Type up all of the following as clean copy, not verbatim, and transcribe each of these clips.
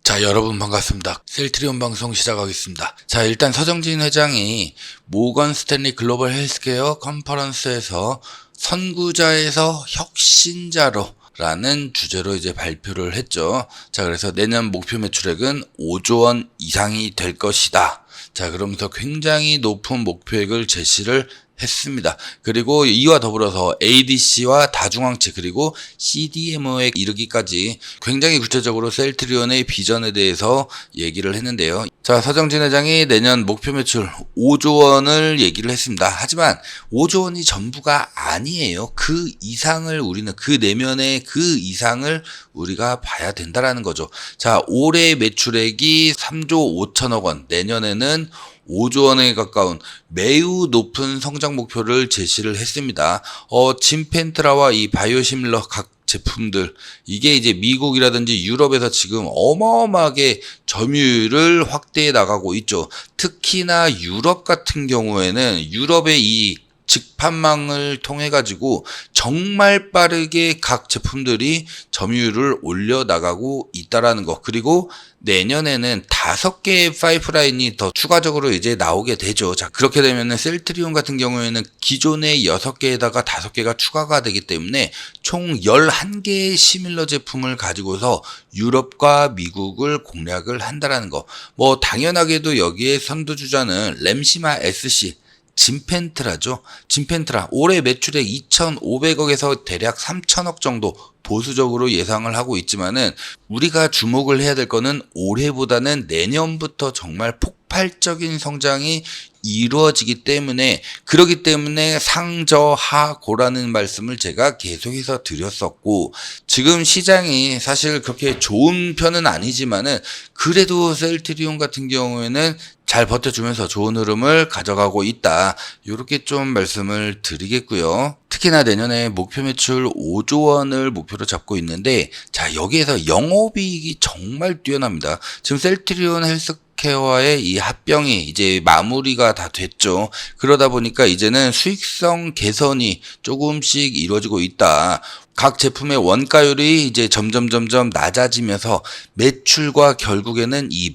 자, 여러분 반갑습니다. 셀트리온 방송 시작하겠습니다. 자, 일단 서정진 회장이 모건 스탠리 글로벌 헬스케어 컨퍼런스에서 선구자에서 혁신자로 라는 주제로 이제 발표를 했죠. 자, 그래서 내년 목표 매출액은 5조 원 이상이 될 것이다. 자, 그러면서 굉장히 높은 목표액을 제시를 했습니다. 그리고 이와 더불어서 ADC와 다중항체 그리고 CDMO에 이르기까지 굉장히 구체적으로 셀트리온의 비전에 대해서 얘기를 했는데요. 자, 서정진 회장이 내년 목표 매출 5조 원을 얘기를 했습니다. 하지만 5조 원이 전부가 아니에요. 그 이상을 우리는 그 내면의 그 이상을 우리가 봐야 된다라는 거죠. 자, 올해 매출액이 3조 5천억 원, 내년에는 5조 원에 가까운 매우 높은 성장 목표를 제시를 했습니다. 진펜트라와 이 바이오시밀러 각 제품들, 이게 이제 미국이라든지 유럽에서 지금 어마어마하게 점유율을 확대해 나가고 있죠. 특히나 유럽 같은 경우에는 유럽의 이 직판망을 통해 가지고 정말 빠르게 각 제품들이 점유율을 올려 나가고 있다라는 거. 그리고 내년에는 5개의 파이프라인이 더 추가적으로 이제 나오게 되죠. 자, 그렇게 되면은 셀트리온 같은 경우에는 기존의 6개에다가 5개가 추가가 되기 때문에 총 11개의 시밀러 제품을 가지고서 유럽과 미국을 공략을 한다라는 거. 뭐 당연하게도 여기에 선두주자는 램시마 SC 진펜트라죠. 진펜트라 올해 매출액 2,500억에서 대략 3,000억 정도 보수적으로 예상을 하고 있지만은 우리가 주목을 해야 될 거는 올해보다는 내년부터 정말 폭발적인 성장이 이루어지기 때문에, 그러기 때문에 상저하고라는 말씀을 제가 계속해서 드렸었고, 지금 시장이 사실 그렇게 좋은 편은 아니지만은 그래도 셀트리온 같은 경우에는 잘 버텨주면서 좋은 흐름을 가져가고 있다. 이렇게 좀 말씀을 드리겠고요. 특히나 내년에 목표 매출 5조 원을 목표로 잡고 있는데, 자, 여기에서 영업이익이 정말 뛰어납니다. 지금 셀트리온 헬스케어와의 이 합병이 이제 마무리가 다 됐죠. 그러다 보니까 이제는 수익성 개선이 조금씩 이루어지고 있다. 각 제품의 원가율이 이제 점점 낮아지면서 매출과 결국에는 이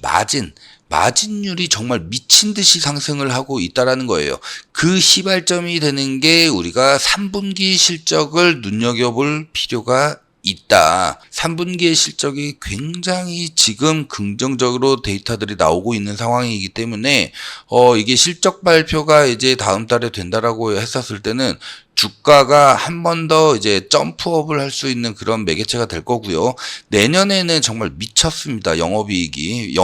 마진율이 정말 미친 듯이 상승을 하고 있다라는 거예요. 그 시발점이 되는 게 우리가 3분기 실적을 눈여겨볼 필요가 있다. 3분기의 실적이 굉장히 지금 긍정적으로 데이터들이 나오고 있는 상황이기 때문에 이게 실적 발표가 이제 다음 달에 된다라고 했었을 때는 주가가 한 번 더 이제 점프업을 할 수 있는 그런 매개체가 될 거고요. 내년에는 정말 미쳤습니다. 영업이익이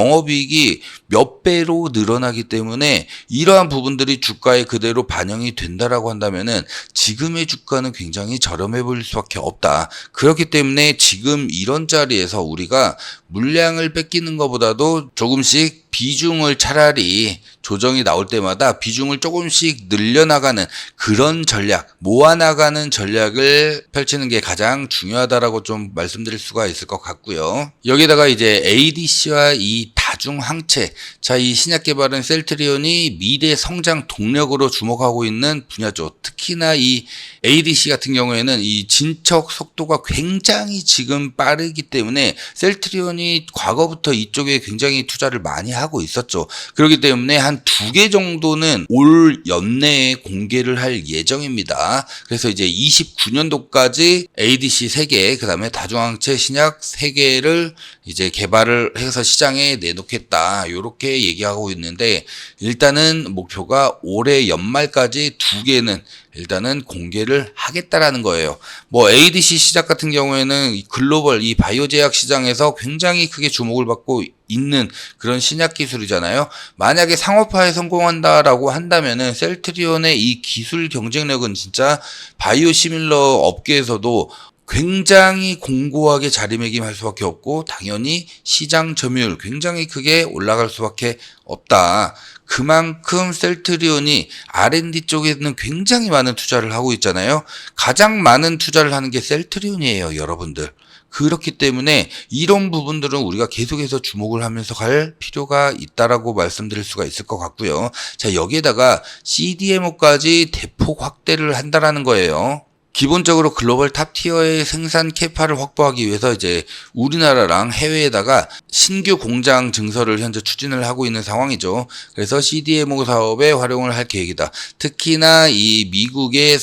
몇 배로 늘어나기 때문에 이러한 부분들이 주가에 그대로 반영이 된다라고 한다면은 지금의 주가는 굉장히 저렴해 보일 수밖에 없다. 그렇기 때문에 지금 이런 자리에서 우리가 물량을 뺏기는 것보다도 조금씩 비중을 차라리 조정이 나올 때마다 비중을 조금씩 늘려나가는 그런 전략, 모아나가는 전략을 펼치는 게 가장 중요하다라고 좀 말씀드릴 수가 있을 것 같고요. 여기다가 이제 ADC와 이 다중항체, 자, 이 신약 개발은 셀트리온이 미래 성장 동력으로 주목하고 있는 분야죠. 특히나 이 ADC 같은 경우에는 이 진척 속도가 굉장히 지금 빠르기 때문에 셀트리온이 과거부터 이쪽에 굉장히 투자를 많이 하고 있었죠. 그렇기 때문에 한 2개 정도는 올 연내에 공개를 할 예정입니다. 그래서 이제 29년도까지 ADC 3개, 그 다음에 다중항체 신약 3개를 이제 개발을 해서 시장에 내놓겠다. 요렇게 얘기하고 있는데, 일단은 목표가 올해 연말까지 2개는 일단은 공개를 하겠다라는 거예요. 뭐 ADC 시작 같은 경우에는 글로벌 이 바이오 제약 시장에서 굉장히 크게 주목을 받고 있는 그런 신약 기술이잖아요. 만약에 상업화에 성공한다라고 한다면은 셀트리온의 이 기술 경쟁력은 진짜 바이오 시밀러 업계에서도 굉장히 공고하게 자리매김할 수밖에 없고, 당연히 시장 점유율 굉장히 크게 올라갈 수밖에 없다. 그만큼 셀트리온이 R&D 쪽에는 굉장히 많은 투자를 하고 있잖아요. 가장 많은 투자를 하는 게 셀트리온이에요, 여러분들. 그렇기 때문에 이런 부분들은 우리가 계속해서 주목을 하면서 갈 필요가 있다라고 말씀드릴 수가 있을 것 같고요. 자, 여기에다가 CDMO까지 대폭 확대를 한다라는 거예요. 기본적으로 글로벌 탑티어의 생산 캐파를 확보하기 위해서 이제 우리나라랑 해외에다가 신규 공장 증설을 현재 추진을 하고 있는 상황이죠. 그래서 CDMO 사업에 활용을 할 계획이다. 특히나 이 미국의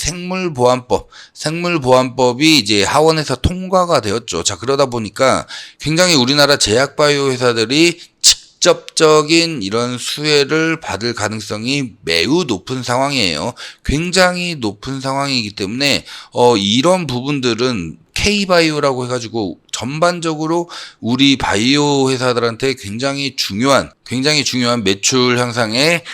생물보안법이 이제 하원에서 통과가 되었죠. 자, 그러다 보니까 굉장히 우리나라 제약바이오 회사들이 직접적인 이런 수혜를 받을 가능성이 매우 높은 상황이에요. 굉장히 높은 상황이기 때문에 이런 부분들은 K바이오라고 해가지고 전반적으로 우리 바이오 회사들한테 굉장히 중요한 매출 향상에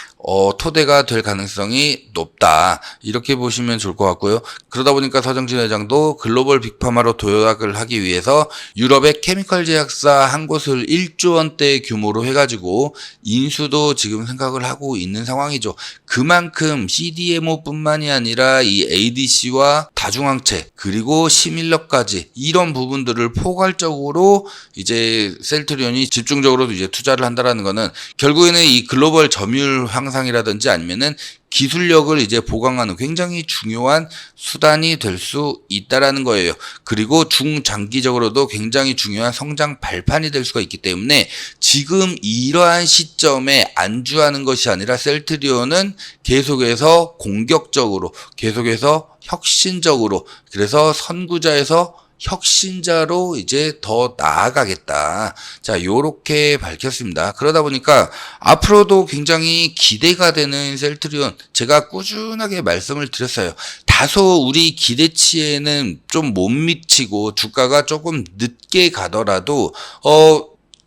토대가 될 가능성이 높다. 이렇게 보시면 좋을 것 같고요. 그러다 보니까 서정진 회장도 글로벌 빅파마로 도약을 하기 위해서 유럽의 케미컬 제약사 한 곳을 1조 원대 규모로 해가지고 인수도 지금 생각을 하고 있는 상황이죠. 그만큼 CDMO뿐만이 아니라 이 ADC와 다중항체 그리고 시밀러까지 이런 부분들을 포괄적으로 이제 셀트리온이 집중적으로 이제 투자를 한다라는 거는 결국에는 이 글로벌 점유율 향상이라든지 아니면은 기술력을 이제 보강하는 굉장히 중요한 수단이 될 수 있다라는 거예요. 그리고 중장기적으로도 굉장히 중요한 성장 발판이 될 수가 있기 때문에 지금 이러한 시점에 안주하는 것이 아니라 셀트리온은 계속해서 공격적으로, 계속해서 혁신적으로, 그래서 선구자에서 혁신자로 이제 더 나아가겠다. 자, 요렇게 밝혔습니다. 그러다 보니까 앞으로도 굉장히 기대가 되는 셀트리온, 제가 꾸준하게 말씀을 드렸어요. 다소 우리 기대치에는 좀 못 미치고 주가가 조금 늦게 가더라도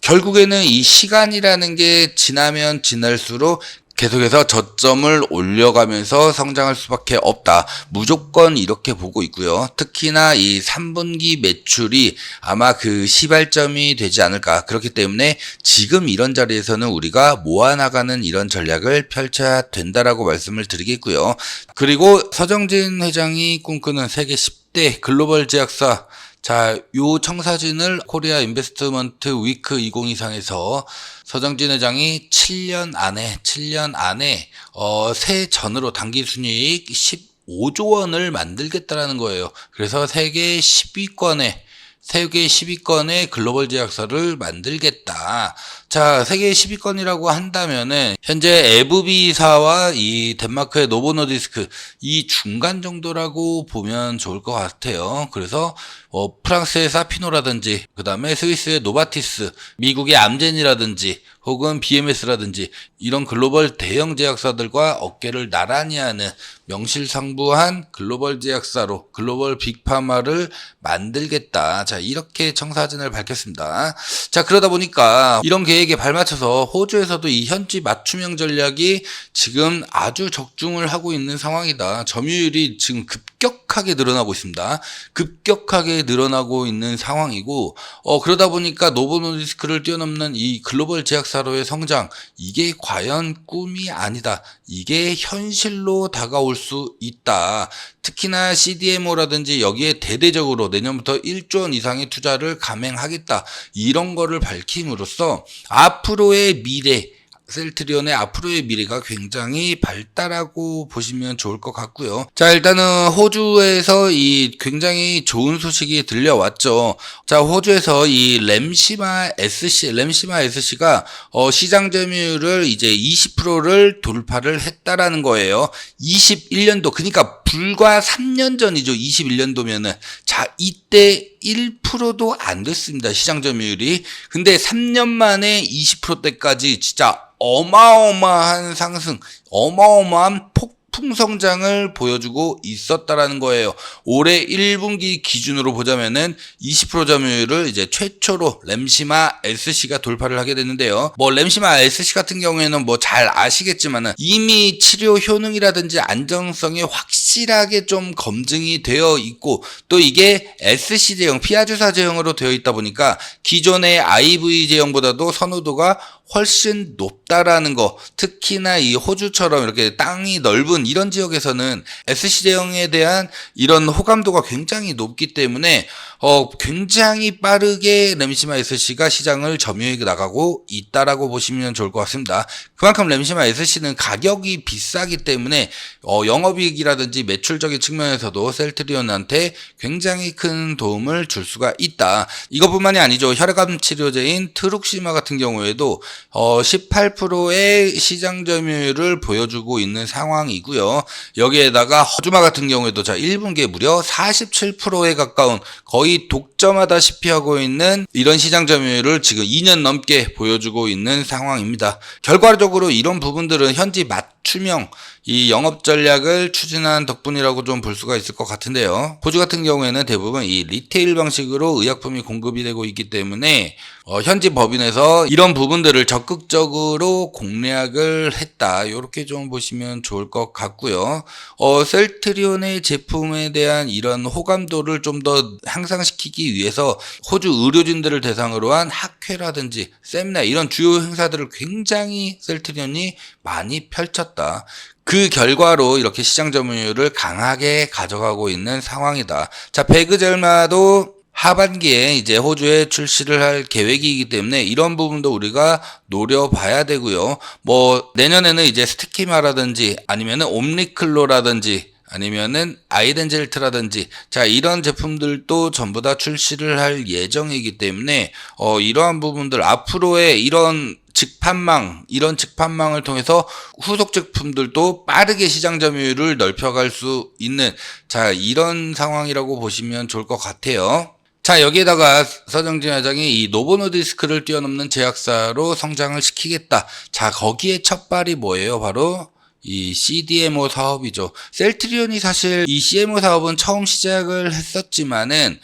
결국에는 이 시간이라는 게 지나면 지날수록 계속해서 저점을 올려가면서 성장할 수밖에 없다. 무조건 이렇게 보고 있고요. 특히나 이 3분기 매출이 아마 그 시발점이 되지 않을까. 그렇기 때문에 지금 이런 자리에서는 우리가 모아나가는 이런 전략을 펼쳐야 된다라고 말씀을 드리겠고요. 그리고 서정진 회장이 꿈꾸는 세계 10대 글로벌 제약사, 자, 요 청사진을 코리아 인베스트먼트 위크 2023에서 서정진 회장이 7년 안에 세전으로 당기 순이익 15조 원을 만들겠다라는 거예요. 그래서 세계 10위권의 글로벌 제약사를 만들겠다. 자, 세계 10위권이라고 한다면은 현재 에브비사와 이 덴마크의 노보노디스크 이 중간 정도라고 보면 좋을 것 같아요. 그래서 프랑스의 사피노라든지 그다음에 스위스의 노바티스, 미국의 암젠이라든지 혹은 BMS라든지 이런 글로벌 대형 제약사들과 어깨를 나란히 하는 명실상부한 글로벌 제약사로 글로벌 빅파마를 만들겠다. 자, 이렇게 청사진을 밝혔습니다. 자, 그러다 보니까 이런 계획에 발맞춰서 호주에서도 이 현지 맞춤형 전략이 지금 아주 적중을 하고 있는 상황이다. 점유율이 지금 급격하게 늘어나고 있습니다. 급격하게 늘어나고 있는 상황이고 그러다 보니까 노보노디스크를 뛰어넘는 이 글로벌 제약사로의 성장, 이게 과연 꿈이 아니다. 이게 현실로 다가올 수 있다. 특히나 CDMO라든지 여기에 대대적으로 내년부터 1조 원 이상의 투자를 감행하겠다. 이런 거를 밝힘으로써 앞으로의 미래, 셀트리온의 앞으로의 미래가 굉장히 밝다라고 보시면 좋을 것 같고요. 자, 일단은 호주에서 이 굉장히 좋은 소식이 들려왔죠. 자, 호주에서 이 램시마 SC가 시장 점유율을 이제 20%를 돌파를 했다라는 거예요. 21년도, 그러니까 불과 3년 전이죠. 21년도면은. 자, 이때 1%도 안 됐습니다. 시장 점유율이. 근데 3년 만에 20%대까지 진짜 어마어마한 상승, 어마어마한 폭풍 성장을 보여주고 있었다라는 거예요. 올해 1분기 기준으로 보자면은 20% 점유율을 이제 최초로 램시마 SC가 돌파를 하게 됐는데요. 램시마 SC 같은 경우에는 잘 아시겠지만은 이미 치료 효능이라든지 안정성이 확실하게 좀 검증이 되어 있고, 또 이게 SC 제형, 피하주사 제형으로 되어 있다 보니까 기존의 IV 제형보다도 선호도가 훨씬 높다라는 거, 특히나 이 호주처럼 이렇게 땅이 넓은 이런 지역에서는 SC제형에 대한 이런 호감도가 굉장히 높기 때문에 굉장히 빠르게 램시마 SC가 시장을 점유해 나가고 있다라고 보시면 좋을 것 같습니다. 그만큼 램시마 SC는 가격이 비싸기 때문에 영업이익이라든지 매출적인 측면에서도 셀트리온한테 굉장히 큰 도움을 줄 수가 있다. 이것뿐만이 아니죠. 혈액암 치료제인 트룩시마 같은 경우에도 18%의 시장 점유율을 보여주고 있는 상황이고요. 여기에다가 허주마 같은 경우에도 1분기에 무려 47%에 가까운 거의 독점하다시피 하고 있는 이런 시장 점유율을 지금 2년 넘게 보여주고 있는 상황입니다. 결과적으로 이런 부분들은 현지 맞춤형 이 영업 전략을 추진한 덕분이라고 좀 볼 수가 있을 것 같은데요. 호주 같은 경우에는 대부분 이 리테일 방식으로 의약품이 공급이 되고 있기 때문에 현지 법인에서 이런 부분들을 적극적으로 공략을 했다. 이렇게 좀 보시면 좋을 것 같고요. 셀트리온의 제품에 대한 이런 호감도를 좀 더 향상시키기 위해서 호주 의료진들을 대상으로 한 학회라든지 세미나 이런 주요 행사들을 굉장히 셀트리온이 많이 펼쳤다. 그 결과로 이렇게 시장 점유율을 강하게 가져가고 있는 상황이다. 자, 배그젤마도 하반기에 이제 호주에 출시를 할 계획이기 때문에 이런 부분도 우리가 노려봐야 되고요. 내년에는 이제 스티키마라든지 아니면은 옴니클로라든지 아니면은 아이덴젤트라든지 이런 제품들도 전부 다 출시를 할 예정이기 때문에 이러한 부분들 앞으로의 이런 직판망을 통해서 후속 제품들도 빠르게 시장 점유율을 넓혀갈 수 있는 이런 상황이라고 보시면 좋을 것 같아요. 여기에다가 서정진 회장이 이 노보노디스크를 뛰어넘는 제약사로 성장을 시키겠다. 거기에 첫 발이 뭐예요? 바로 이 CDMO 사업이죠. 셀트리온이 사실 이 CMO 사업은 처음 시작을 했었지만은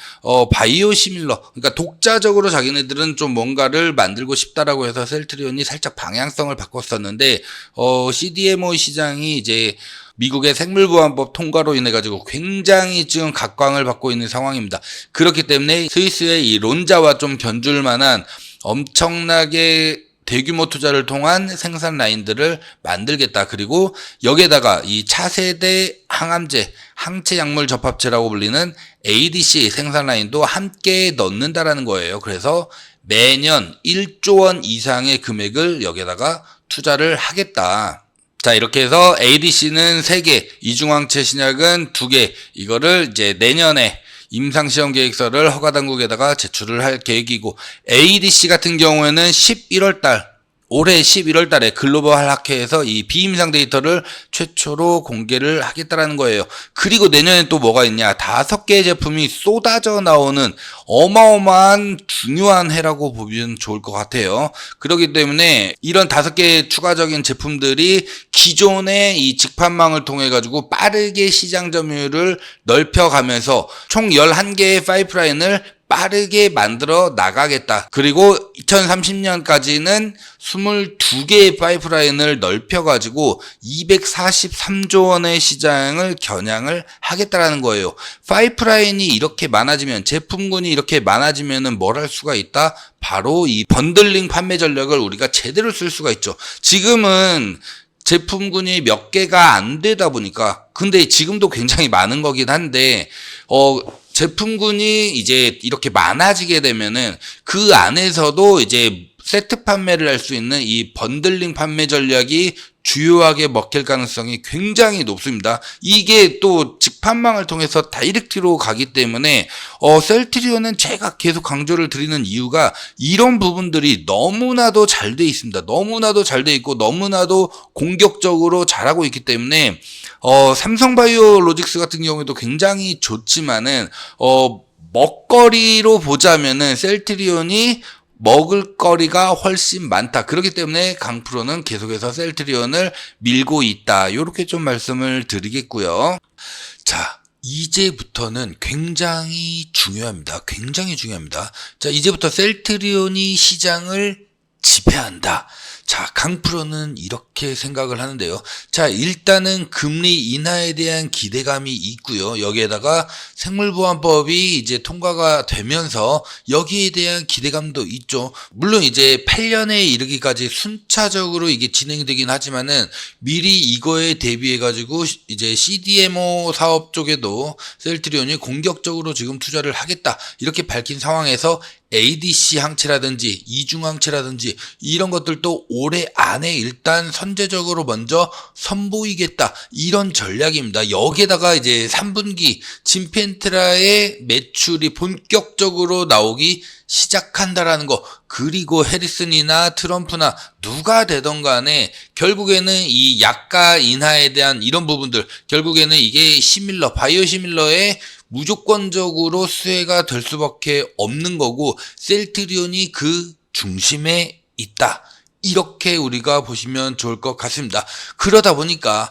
바이오 시밀러, 그러니까 독자적으로 자기네들은 좀 뭔가를 만들고 싶다라고 해서 셀트리온이 살짝 방향성을 바꿨었는데 CDMO 시장이 이제 미국의 생물보안법 통과로 인해 가지고 굉장히 지금 각광을 받고 있는 상황입니다. 그렇기 때문에 스위스의 이 론자와 좀 견줄 만한 엄청나게 대규모 투자를 통한 생산 라인들을 만들겠다. 그리고 여기에다가 이 차세대 항암제, 항체 약물 접합체라고 불리는 ADC 생산 라인도 함께 넣는다라는 거예요. 그래서 매년 1조 원 이상의 금액을 여기에다가 투자를 하겠다. 이렇게 해서 ADC는 3개, 이중항체 신약은 2개, 이거를 이제 내년에 임상시험 계획서를 허가당국에다가 제출을 할 계획이고, ADC 같은 경우에는 올해 11월 달에 글로벌 학회에서 이 비임상 데이터를 최초로 공개를 하겠다라는 거예요. 그리고 내년에 또 뭐가 있냐? 5개의 제품이 쏟아져 나오는 어마어마한 중요한 해라고 보면 좋을 것 같아요. 그렇기 때문에 이런 5개의 추가적인 제품들이 기존의 이 직판망을 통해 가지고 빠르게 시장 점유율을 넓혀가면서 총 11개의 파이프라인을 빠르게 만들어 나가겠다. 그리고 2030년까지는 22개의 파이프라인을 넓혀가지고 243조 원의 시장을 겨냥을 하겠다라는 거예요. 파이프라인이 이렇게 많아지면, 제품군이 이렇게 많아지면은 뭘 할 수가 있다? 바로 이 번들링 판매 전략을 우리가 제대로 쓸 수가 있죠. 지금은 제품군이 몇 개가 안 되다 보니까, 근데 지금도 굉장히 많은 거긴 한데, 제품군이 이제 이렇게 많아지게 되면은 그 안에서도 이제 세트 판매를 할 수 있는 이 번들링 판매 전략이 주요하게 먹힐 가능성이 굉장히 높습니다. 이게 또 직판망을 통해서 다이렉트로 가기 때문에 셀트리온은 제가 계속 강조를 드리는 이유가 이런 부분들이 너무나도 잘 돼 있습니다. 너무나도 잘 돼 있고 너무나도 공격적으로 잘하고 있기 때문에 삼성바이오로직스 같은 경우에도 굉장히 좋지만은 먹거리로 보자면은 셀트리온이 먹을 거리가 훨씬 많다. 그렇기 때문에 강프로는 계속해서 셀트리온을 밀고 있다. 이렇게 좀 말씀을 드리겠고요. 이제부터는 굉장히 중요합니다. 굉장히 중요합니다. 이제부터 셀트리온이 시장을 지배한다. 자, 강프로는 이렇게 생각을 하는데요. 자, 일단은 금리 인하에 대한 기대감이 있고요. 여기에다가 생물보안법이 이제 통과가 되면서 여기에 대한 기대감도 있죠. 물론 이제 8년에 이르기까지 순차적으로 이게 진행이 되긴 하지만은 미리 이거에 대비해 가지고 이제 CDMO 사업 쪽에도 셀트리온이 공격적으로 지금 투자를 하겠다, 이렇게 밝힌 상황에서 ADC 항체라든지 이중 항체라든지 이런 것들도 올해 안에 일단 선제적으로 먼저 선보이겠다, 이런 전략입니다. 여기에다가 이제 3분기 진펜테라의 매출이 본격적으로 나오기 시작한다라는 거, 그리고 해리슨이나 트럼프나 누가 되던 간에 결국에는 이 약가 인하에 대한 이런 부분들, 결국에는 이게 바이오 시밀러의 무조건적으로 수혜가 될 수밖에 없는 거고, 셀트리온이 그 중심에 있다, 이렇게 우리가 보시면 좋을 것 같습니다. 그러다 보니까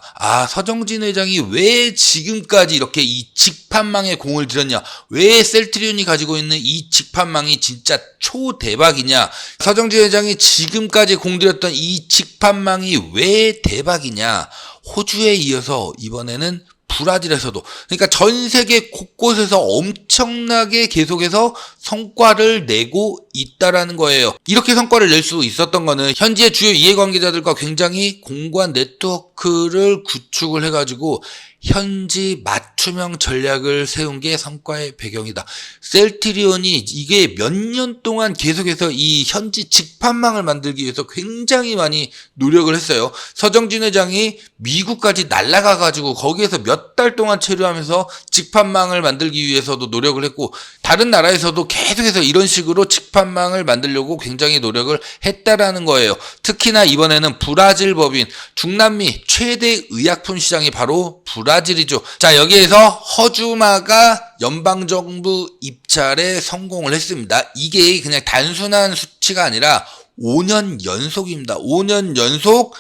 서정진 회장이 왜 지금까지 이렇게 이 직판망에 공을 들였냐, 왜 셀트리온이 가지고 있는 이 직판망이 진짜 초대박이냐, 서정진 회장이 지금까지 공들였던 이 직판망이 왜 대박이냐, 호주에 이어서 이번에는 브라질에서도, 그러니까 전 세계 곳곳에서 엄청나게 계속해서 성과를 내고 있다라는 거예요. 이렇게 성과를 낼 수 있었던 거는 현지의 주요 이해관계자들과 굉장히 공고한 네트워크를 구축을 해가지고 현지 맞춤형 전략을 세운 게 성과의 배경이다. 셀트리온이 이게 몇 년 동안 계속해서 이 현지 직판망을 만들기 위해서 굉장히 많이 노력을 했어요. 서정진 회장이 미국까지 날아가가지고 거기에서 몇 달 동안 체류하면서 직판망을 만들기 위해서도 노력을 했고, 다른 나라에서도 계속해서 이런 식으로 직판망을 만들려고 굉장히 노력을 했다라는 거예요. 특히나 이번에는 브라질 법인, 중남미 최대 의약품 시장이 바로 브라질이죠. 자, 여기에서 허주마가 연방정부 입찰에 성공을 했습니다. 이게 그냥 단순한 수치가 아니라 5년 연속입니다. 5년 연속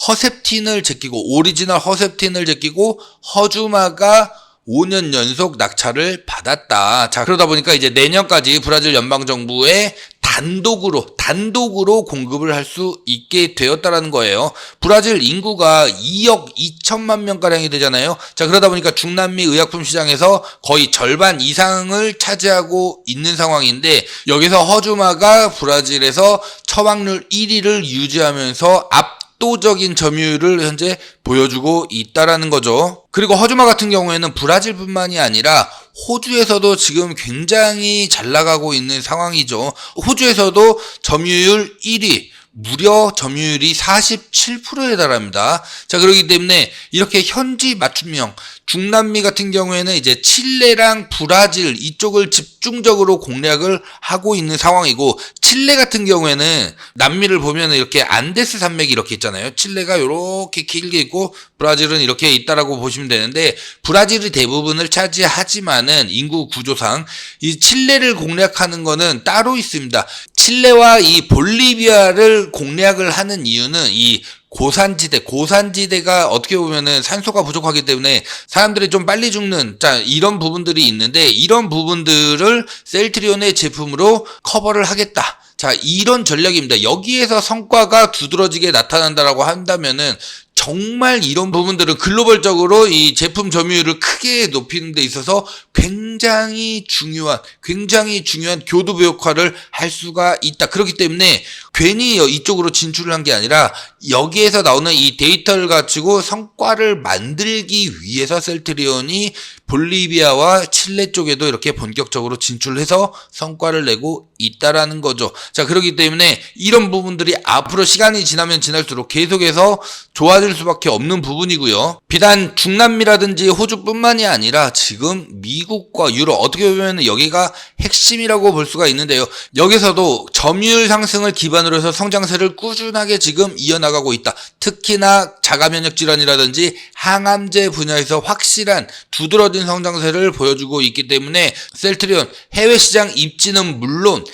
허셉틴을 제끼고, 오리지널 허셉틴을 제끼고 허주마가 5년 연속 낙찰을 받았다. 자, 그러다 보니까 이제 내년까지 브라질 연방정부에 단독으로 공급을 할 수 있게 되었다라는 거예요. 브라질 인구가 2억 2천만 명가량이 되잖아요. 자, 그러다 보니까 중남미 의약품 시장에서 거의 절반 이상을 차지하고 있는 상황인데, 여기서 허주마가 브라질에서 처방률 1위를 유지하면서 압도적인 점유율을 현재 보여주고 있다라는 거죠. 그리고 허주마 같은 경우에는 브라질뿐만이 아니라 호주에서도 지금 굉장히 잘 나가고 있는 상황이죠. 호주에서도 점유율 1위, 무려 점유율이 47%에 달합니다. 자, 그렇기 때문에 이렇게 현지 맞춤형, 중남미 같은 경우에는 이제 칠레랑 브라질 이쪽을 집중적으로 공략을 하고 있는 상황이고, 칠레 같은 경우에는 남미를 보면 이렇게 안데스 산맥이 이렇게 있잖아요. 칠레가 이렇게 길게 있고 브라질은 이렇게 있다라고 보시면 되는데, 브라질이 대부분을 차지하지만은 인구 구조상 이 칠레를 공략하는 거는 따로 있습니다. 칠레와 이 볼리비아를 공략을 하는 이유는 이 고산지대가 어떻게 보면은 산소가 부족하기 때문에 사람들이 좀 빨리 죽는, 이런 부분들이 있는데, 이런 부분들을 셀트리온의 제품으로 커버를 하겠다. 자, 이런 전략입니다. 여기에서 성과가 두드러지게 나타난다라고 한다면은 정말 이런 부분들은 글로벌적으로 이 제품 점유율을 크게 높이는 데 있어서 굉장히 중요한 교두보 역할을 할 수가 있다. 그렇기 때문에 괜히 이쪽으로 진출을 한 게 아니라 여기에서 나오는 이 데이터를 가지고 성과를 만들기 위해서 셀트리온이 볼리비아와 칠레 쪽에도 이렇게 본격적으로 진출해서 성과를 내고 있다라는 거죠. 자, 그렇기 때문에 이런 부분들이 앞으로 시간이 지나면 지날수록 계속해서 좋아질 수밖에 없는 부분이고요. 비단 중남미라든지 호주뿐만이 아니라 지금 미국과 유럽, 어떻게 보면 여기가 핵심이라고 볼 수가 있는데요. 여기서도 점유율 상승을 기반으로 해서 성장세를 꾸준하게 지금 이어나가고 있다. 특히나 자가면역 질환이라든지 항암제 분야에서 확실한 두드러진 성장세를 보여주고 있기 때문에 셀트리온 해외 시장 입지는 물론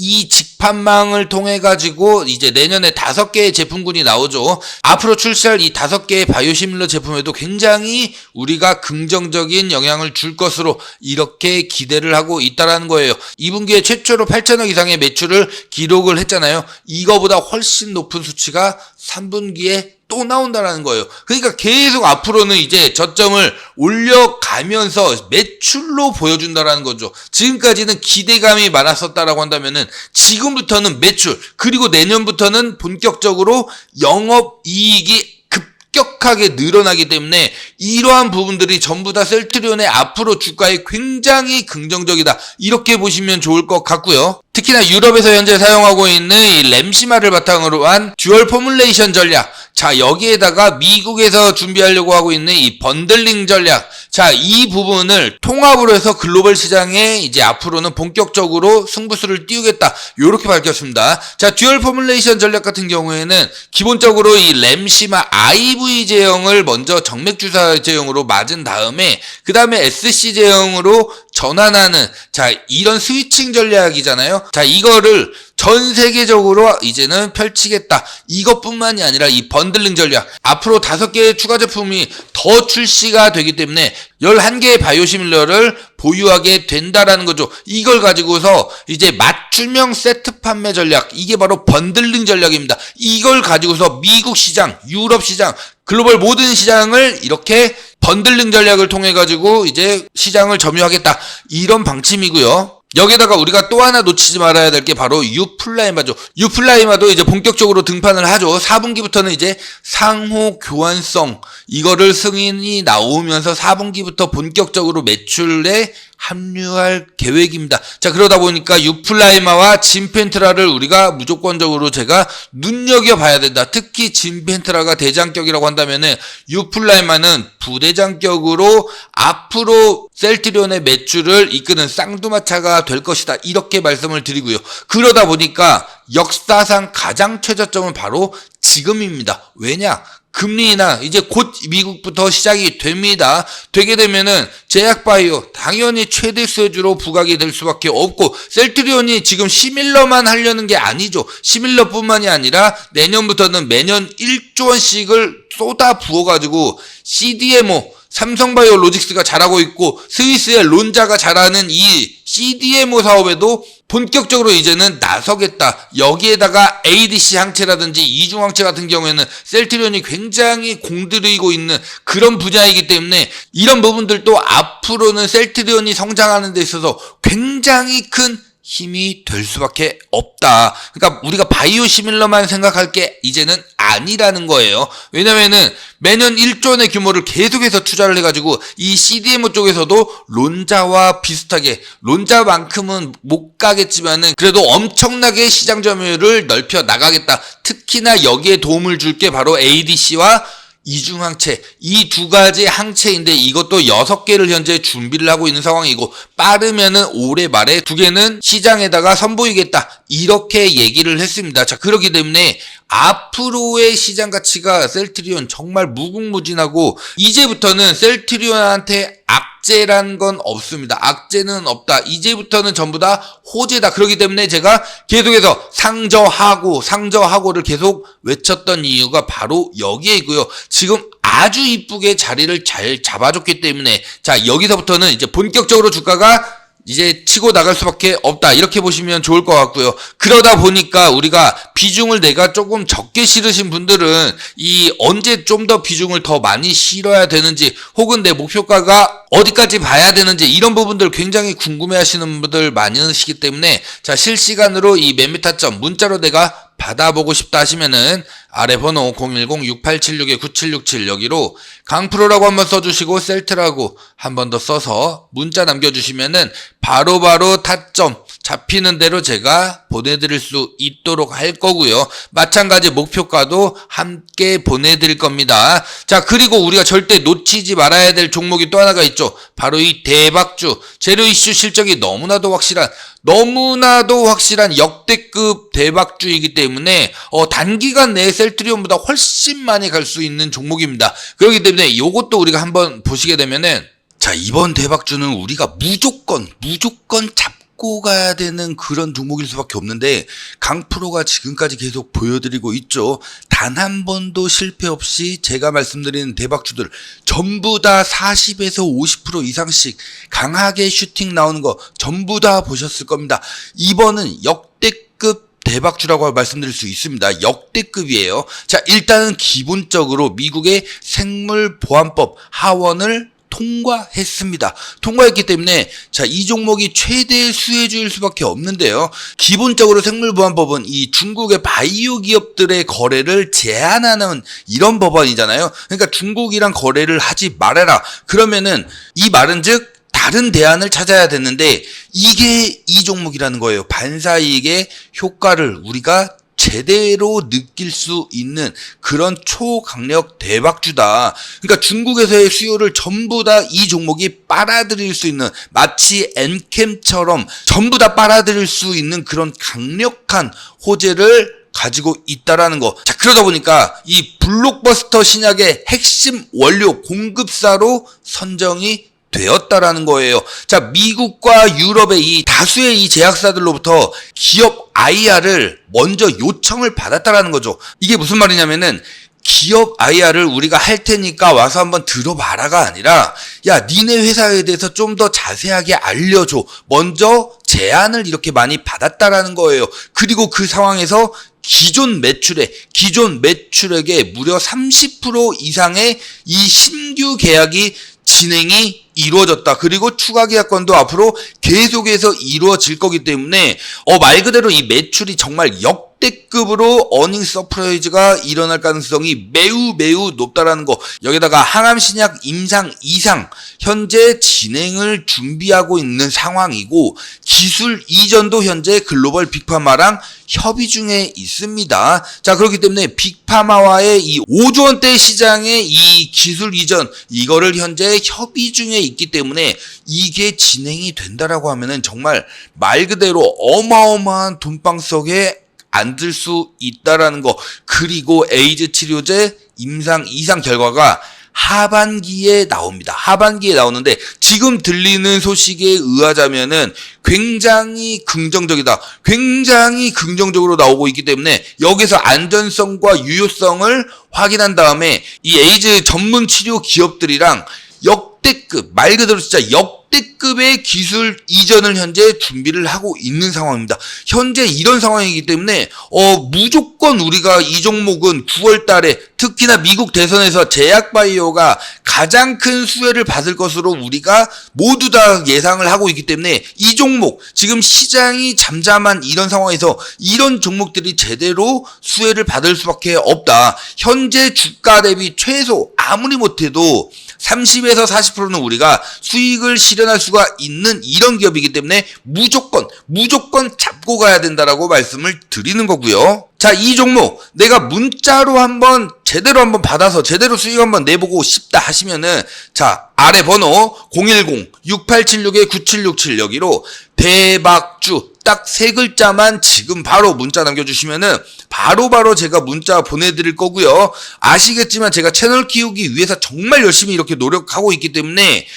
이 직판망을 통해 가지고 이제 내년에 5개의 제품군이 나오죠. 앞으로 출시할 이 5개의 바이오시밀러 제품에도 굉장히 우리가 긍정적인 영향을 줄 것으로 이렇게 기대를 하고 있다라는 거예요. 2분기에 최초로 8천억 이상의 매출을 기록을 했잖아요. 이거보다 훨씬 높은 수치가 3분기에 또 나온다라는 거예요. 그러니까 계속 앞으로는 이제 저점을 올려가면서 매출로 보여준다라는 거죠. 지금까지는 기대감이 많았었다라고 한다면은 지금부터는 매출, 그리고 내년부터는 본격적으로 영업이익이 급격하게 늘어나기 때문에 이러한 부분들이 전부 다 셀트리온의 앞으로 주가에 굉장히 긍정적이다, 이렇게 보시면 좋을 것 같고요. 특히나 유럽에서 현재 사용하고 있는 이 램시마를 바탕으로 한 듀얼 포뮬레이션 전략, 자 여기에다가 미국에서 준비하려고 하고 있는 이 번들링 전략, 자 이 부분을 통합으로 해서 글로벌 시장에 이제 앞으로는 본격적으로 승부수를 띄우겠다, 요렇게 밝혔습니다. 자 듀얼 포뮬레이션 전략 같은 경우에는 기본적으로 이 램시마 IV 제형을 먼저 정맥주사 제형으로 맞은 다음에 그 다음에 SC 제형으로 전환하는, 자 이런 스위칭 전략이잖아요. 자 이거를 전 세계적으로 이제는 펼치겠다, 이것뿐만이 아니라 이 번들링 전략, 앞으로 5개의 추가 제품이 더 출시가 되기 때문에 11개의 바이오시밀러를 보유하게 된다라는 거죠. 이걸 가지고서 이제 맞춤형 세트 판매 전략, 이게 바로 번들링 전략입니다. 이걸 가지고서 미국 시장, 유럽 시장, 글로벌 모든 시장을 이렇게 번들링 전략을 통해 가지고 이제 시장을 점유하겠다, 이런 방침이고요. 여기다가 우리가 또 하나 놓치지 말아야 될 게 바로 유플라이마죠. 유플라이마도 이제 본격적으로 등판을 하죠. 4분기부터는 이제 상호 교환성, 이거를 승인이 나오면서 4분기부터 본격적으로 매출에 합류할 계획입니다. 자 그러다 보니까 유플라이마와 진펜트라를 우리가 무조건적으로 제가 눈여겨봐야 된다. 특히 진펜트라가 대장격이라고 한다면은 유플라이마는 부대장격으로 앞으로 셀트리온의 매출을 이끄는 쌍두마차가 될 것이다, 이렇게 말씀을 드리고요. 그러다 보니까 역사상 가장 최저점은 바로 지금입니다. 왜냐? 금리 인하 이제 곧 미국부터 시작이 됩니다. 되게 되면은 제약바이오 당연히 최대 수혜주로 부각이 될 수밖에 없고, 셀트리온이 지금 시밀러만 하려는 게 아니죠. 시밀러뿐만이 아니라 내년부터는 매년 1조 원씩을 쏟아 부어가지고 CDMO, 삼성바이오로직스가 잘하고 있고 스위스의 론자가 잘하는 이 CDMO 사업에도 본격적으로 이제는 나서겠다. 여기에다가 ADC 항체라든지 이중항체 같은 경우에는 셀트리온이 굉장히 공들이고 있는 그런 분야이기 때문에 이런 부분들도 앞으로는 셀트리온이 성장하는 데 있어서 굉장히 큰 힘이 될 수밖에 없다. 그러니까 우리가 바이오시밀러만 생각할 게 이제는 아니라는 거예요. 왜냐면은 매년 1조 원의 규모를 계속해서 투자를 해가지고 이 CDMO 쪽에서도 론자와 비슷하게, 론자만큼은 못 가겠지만은 그래도 엄청나게 시장 점유율을 넓혀 나가겠다. 특히나 여기에 도움을 줄 게 바로 ADC와 이중항체, 이 두 가지 항체인데 이것도 6개를 현재 준비를 하고 있는 상황이고 빠르면은 올해 말에 2개는 시장에다가 선보이겠다, 이렇게 얘기를 했습니다. 자 그렇기 때문에 앞으로의 시장 가치가 셀트리온 정말 무궁무진하고 이제부터는 셀트리온한테 악재란 건 없습니다. 악재는 없다. 이제부터는 전부 다 호재다. 그렇기 때문에 제가 계속해서 상저하고를 계속 외쳤던 이유가 바로 여기에 있고요. 지금 아주 이쁘게 자리를 잘 잡아줬기 때문에 자 여기서부터는 이제 본격적으로 주가가 이제 치고 나갈 수밖에 없다, 이렇게 보시면 좋을 것 같고요. 그러다 보니까 우리가 비중을 내가 조금 적게 실으신 분들은 이 언제 좀 더 비중을 더 많이 실어야 되는지, 혹은 내 목표가가 어디까지 봐야 되는지, 이런 부분들 굉장히 궁금해 하시는 분들 많으시기 때문에 자 실시간으로 이 매매타점 문자로 내가 받아보고 싶다 하시면은 아래 번호 010-6876-9767 여기로 강프로라고 한번 써주시고 셀트라고 한 번 더 써서 문자 남겨주시면은 바로바로 타점 잡히는 대로 제가 보내드릴 수 있도록 할 거고요. 마찬가지 목표가도 함께 보내드릴 겁니다. 자 그리고 우리가 절대 놓치지 말아야 될 종목이 또 하나가 있죠. 바로 이 대박주, 제로 이슈 실적이 너무나도 확실한 역대급 대박주이기 때문에 단기간 내에 셀트리온보다 훨씬 많이 갈 수 있는 종목입니다. 그렇기 때문에 이것도 우리가 한번 보시게 되면은 자 이번 대박주는 우리가 무조건 잡고 잡고 가야 되는 그런 종목일 수밖에 없는데 강프로가 지금까지 계속 보여드리고 있죠. 단 한 번도 실패 없이 제가 말씀드리는 대박주들 전부 다 40에서 50% 이상씩 강하게 슈팅 나오는 거 전부 다 보셨을 겁니다. 이번은 역대급 대박주라고 말씀드릴 수 있습니다. 역대급이에요. 자, 일단은 기본적으로 미국의 생물보안법 하원을 통과했습니다. 통과했기 때문에 자, 이 종목이 최대 수혜주일 수밖에 없는데요. 기본적으로 생물보안법은 이 중국의 바이오 기업들의 거래를 제한하는 이런 법안이잖아요. 그러니까 중국이랑 거래를 하지 말아라. 그러면은 이 말은즉 다른 대안을 찾아야 되는데 이게 이 종목이라는 거예요. 반사이익의 효과를 우리가 제대로 느낄 수 있는 그런 초강력 대박주다. 그러니까 중국에서의 수요를 전부 다 이 종목이 빨아들일 수 있는, 마치 엔캠처럼 전부 다 빨아들일 수 있는 그런 강력한 호재를 가지고 있다라는 거. 자, 그러다 보니까 이 블록버스터 신약의 핵심 원료 공급사로 선정이 되었다라는 거예요. 자, 미국과 유럽의 이 다수의 이 제약사들로부터 기업 IR을 먼저 요청을 받았다라는 거죠. 이게 무슨 말이냐면은 기업 IR을 우리가 할 테니까 와서 한번 들어봐라가 아니라 야, 니네 회사에 대해서 좀 더 자세하게 알려줘. 먼저 제안을 이렇게 많이 받았다라는 거예요. 그리고 그 상황에서 기존 매출액의 무려 30% 이상의 이 신규 계약이 진행이 이루어졌다. 그리고 추가 계약권도 앞으로 계속해서 이루어질 거기 때문에 말 그대로 이 매출이 정말 역대급으로 어닝 서프라이즈가 일어날 가능성이 매우 높다라는 거. 여기다가 항암신약 임상 2상 현재 진행을 준비하고 있는 상황이고 기술 이전도 현재 글로벌 빅파마랑 협의 중에 있습니다. 자, 그렇기 때문에 빅파마와의 이 5조 원대 시장의 이 기술 이전 이거를 현재 협의 중에 있기 때문에 이게 진행이 된다라고 하면은 정말 말 그대로 어마어마한 돈방 속에 앉을 수 있다라는 거. 그리고 에이즈 치료제 임상 2상 결과가 하반기에 나옵니다. 하반기에 나오는데 지금 들리는 소식에 의하자면은 굉장히 긍정적이다. 굉장히 긍정적으로 나오고 있기 때문에 여기서 안전성과 유효성을 확인한 다음에 이 에이즈 전문 치료 기업들이랑 역대급, 말 그대로 진짜 역대급의 기술 이전을 현재 준비를 하고 있는 상황입니다. 현재 이런 상황이기 때문에 무조건 우리가 이 종목은 9월 달에 특히나 미국 대선에서 제약바이오가 가장 큰 수혜를 받을 것으로 우리가 모두 다 예상을 하고 있기 때문에 이 종목, 지금 시장이 잠잠한 이런 상황에서 이런 종목들이 제대로 수혜를 받을 수밖에 없다. 현재 주가 대비 최소 아무리 못해도 30에서 40%는 우리가 수익을 실현할 수가 있는 이런 기업이기 때문에 무조건 잡고 가야 된다라고 말씀을 드리는 거고요. 자, 이 종목 내가 문자로 제대로 한번 받아서 제대로 수익 한번 내보고 싶다 하시면은 자, 아래 번호 010-6876-9767 여기로 대박주 딱 세 글자만 지금 바로 문자 남겨주시면은 바로 제가 문자 보내드릴 거고요. 아시겠지만 제가 채널 키우기 위해서 정말 열심히 이렇게 노력하고 있기 때문에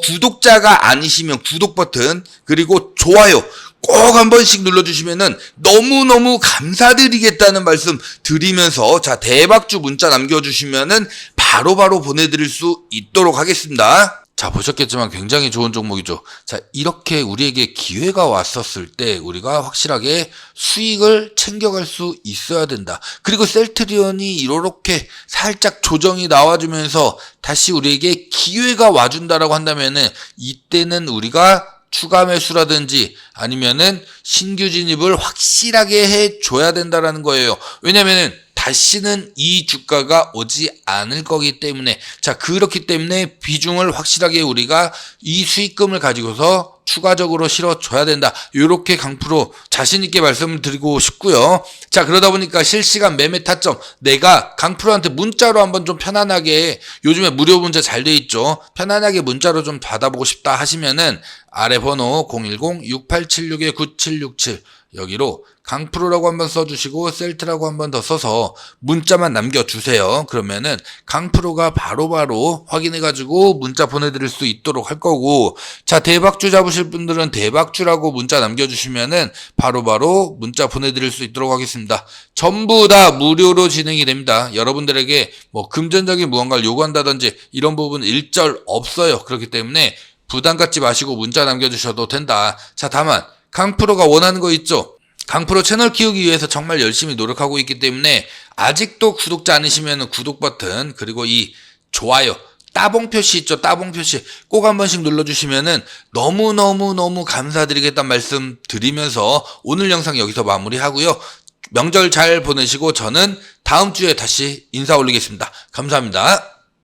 구독자가 아니시면 구독 버튼 그리고 좋아요 꼭 한 번씩 눌러주시면은 너무너무 감사드리겠다는 말씀 드리면서 자, 대박주 문자 남겨주시면은 바로바로 보내드릴 수 있도록 하겠습니다. 자, 보셨겠지만 굉장히 좋은 종목이죠. 자, 이렇게 우리에게 기회가 왔었을 때 우리가 확실하게 수익을 챙겨갈 수 있어야 된다. 그리고 셀트리온이 이렇게 살짝 조정이 나와주면서 다시 우리에게 기회가 와준다라고 한다면은 이때는 우리가 추가 매수라든지 아니면은 신규 진입을 확실하게 해줘야 된다라는 거예요. 왜냐면은 다시는 이 주가가 오지 않을 거기 때문에 자, 그렇기 때문에 비중을 확실하게 우리가 이 수익금을 가지고서 추가적으로 실어줘야 된다. 이렇게 강프로 자신있게 말씀을 드리고 싶고요. 자, 그러다 보니까 실시간 매매 타점 내가 강프로한테 문자로 한번 좀 편안하게, 요즘에 무료 문자 잘 돼 있죠. 편안하게 문자로 좀 받아보고 싶다 하시면은 아래 번호 010-6876-9767 여기로 강프로라고 한번 써주시고 셀트라고 한번 더 써서 문자만 남겨주세요. 그러면은 강프로가 바로바로 확인해가지고 문자 보내드릴 수 있도록 할 거고, 자, 대박주 잡으실 분들은 대박주라고 문자 남겨주시면은 바로바로 문자 보내드릴 수 있도록 하겠습니다. 전부 다 무료로 진행이 됩니다. 여러분들에게 뭐 금전적인 무언가를 요구한다든지 이런 부분 일절 없어요. 그렇기 때문에 부담 갖지 마시고 문자 남겨주셔도 된다. 자, 다만 강프로가 원하는 거 있죠? 강프로 채널 키우기 위해서 정말 열심히 노력하고 있기 때문에 아직도 구독자 아니시면 구독 버튼, 그리고 이 좋아요 따봉 표시 있죠? 따봉 표시 꼭 한 번씩 눌러주시면은 너무너무 감사드리겠다는 말씀 드리면서 오늘 영상 여기서 마무리하고요. 명절 잘 보내시고 저는 다음 주에 다시 인사 올리겠습니다. 감사합니다.